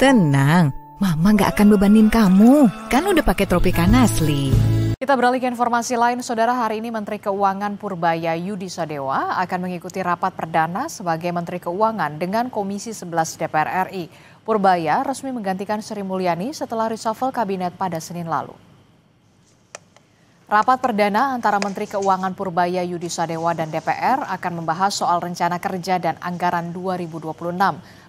Tenang, Mama nggak akan bebanin kamu. Kan udah pakai Tropicana asli. Kita beralih ke informasi lain, Saudara. Hari ini Menteri Keuangan Purbaya Yudi Sadewa akan mengikuti rapat perdana sebagai Menteri Keuangan dengan Komisi 11 DPR RI. Purbaya resmi menggantikan Sri Mulyani setelah reshuffle kabinet pada Senin lalu. Rapat perdana antara Menteri Keuangan Purbaya Yudi Sadewa dan DPR akan membahas soal rencana kerja dan anggaran 2026.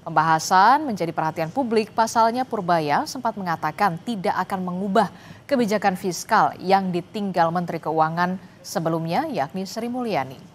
Pembahasan menjadi perhatian publik, pasalnya Purbaya sempat mengatakan tidak akan mengubah kebijakan fiskal yang ditinggal Menteri Keuangan sebelumnya, yakni Sri Mulyani.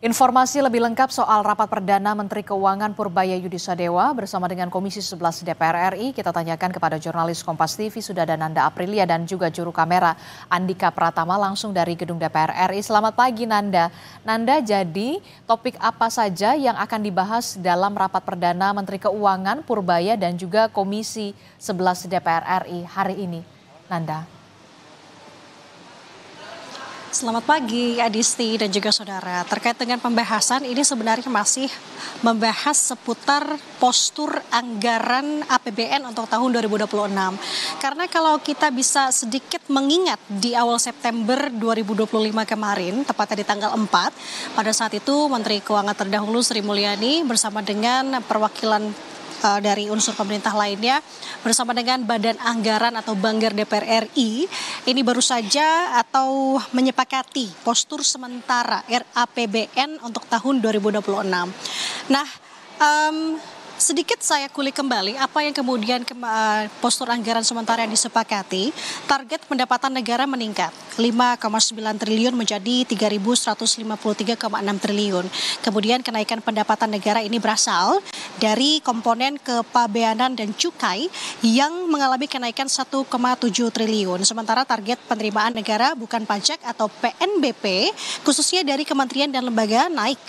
Informasi lebih lengkap soal rapat perdana Menteri Keuangan Purbaya Yudi Sadewa bersama dengan Komisi 11 DPR RI kita tanyakan kepada jurnalis Kompas TV sudah ada Nanda Aprilia dan juga juru kamera Andika Pratama langsung dari gedung DPR RI. Selamat pagi Nanda. Nanda, jadi topik apa saja yang akan dibahas dalam rapat perdana Menteri Keuangan Purbaya dan juga Komisi 11 DPR RI hari ini, Nanda? Selamat pagi Adisti dan juga saudara. Terkait dengan pembahasan ini sebenarnya masih membahas seputar postur anggaran APBN untuk tahun 2026. Karena kalau kita bisa sedikit mengingat di awal September 2025 kemarin, tepatnya di tanggal 4, pada saat itu Menteri Keuangan terdahulu Sri Mulyani bersama dengan perwakilan dari unsur pemerintah lainnya bersama dengan Badan Anggaran atau Banggar DPR RI ini baru saja atau menyepakati postur sementara RAPBN untuk tahun 2026. Nah, sedikit saya kulik kembali apa yang kemudian postur anggaran sementara yang disepakati. Target pendapatan negara meningkat 5,9 triliun menjadi 3.153,6 triliun. Kemudian kenaikan pendapatan negara ini berasal dari komponen kepabeanan dan cukai yang mengalami kenaikan 1,7 triliun. Sementara target penerimaan negara bukan pajak atau PNBP khususnya dari kementerian dan lembaga naik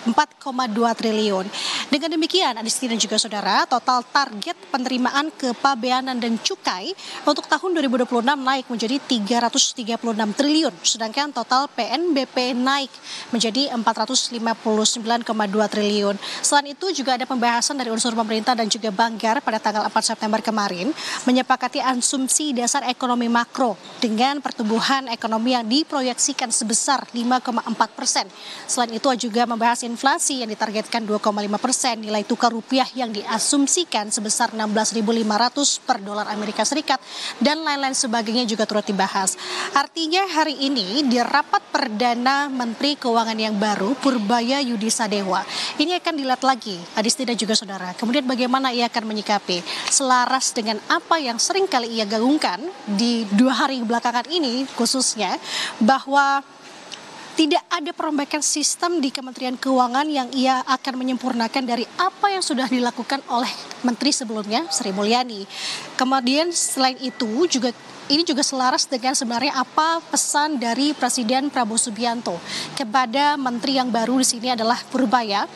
4,2 triliun. Dengan demikian, Adisti dan juga saudara, total target penerimaan kepabeanan dan cukai untuk tahun 2026 naik menjadi 336 triliun, sedangkan total PNBP naik menjadi 459,2 triliun. Selain itu juga ada pembahasan dari unsur pemerintah dan juga Banggar pada tanggal 4 September kemarin menyepakati asumsi dasar ekonomi makro dengan pertumbuhan ekonomi yang diproyeksikan sebesar 5,4%. Selain itu juga membahas inflasi yang ditargetkan 2,5%, nilai tukar rupiah yang diasumsikan sebesar 16.500 per dolar Amerika Serikat, dan lain-lain sebagainya juga turut dibahas. Artinya hari ini di rapat perdana Menteri Keuangan yang baru, Purbaya Yudi Sadewa, ini akan dilihat lagi, Adisti dan juga saudara. Kemudian bagaimana ia akan menyikapi selaras dengan apa yang sering kali ia gaungkan di 2 hari belakangan ini khususnya, bahwa tidak ada perombakan sistem di Kementerian Keuangan yang ia akan menyempurnakan dari apa yang sudah dilakukan oleh Menteri sebelumnya, Sri Mulyani. Kemudian selain itu ini juga selaras dengan sebenarnya apa pesan dari Presiden Prabowo Subianto kepada Menteri yang baru di sini adalah Purbaya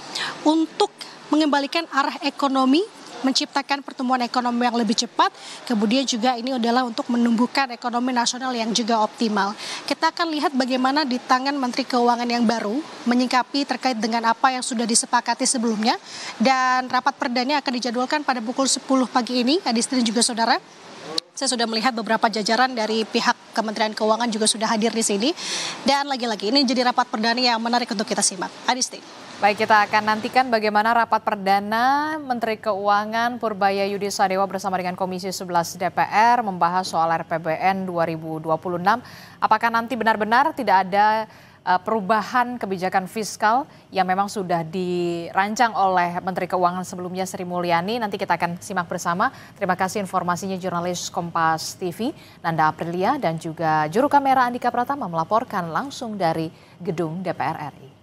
untuk mengembalikan arah ekonomi, menciptakan pertumbuhan ekonomi yang lebih cepat, kemudian juga ini adalah untuk menumbuhkan ekonomi nasional yang juga optimal. Kita akan lihat bagaimana di tangan Menteri Keuangan yang baru menyikapi terkait dengan apa yang sudah disepakati sebelumnya, dan rapat perdana akan dijadwalkan pada pukul 10 pagi ini, Adisti dan juga saudara. Saya sudah melihat beberapa jajaran dari pihak Kementerian Keuangan juga sudah hadir di sini, dan lagi-lagi ini jadi rapat perdana yang menarik untuk kita simak. Adisti. Baik, kita akan nantikan bagaimana rapat perdana Menteri Keuangan Purbaya Yudi Sadewa bersama dengan Komisi 11 DPR membahas soal RPBN 2026. Apakah nanti benar-benar tidak ada perubahan kebijakan fiskal yang memang sudah dirancang oleh Menteri Keuangan sebelumnya Sri Mulyani? Nanti kita akan simak bersama. Terima kasih informasinya jurnalis Kompas TV Nanda Aprilia dan juga juru kamera Andika Pratama melaporkan langsung dari gedung DPR RI.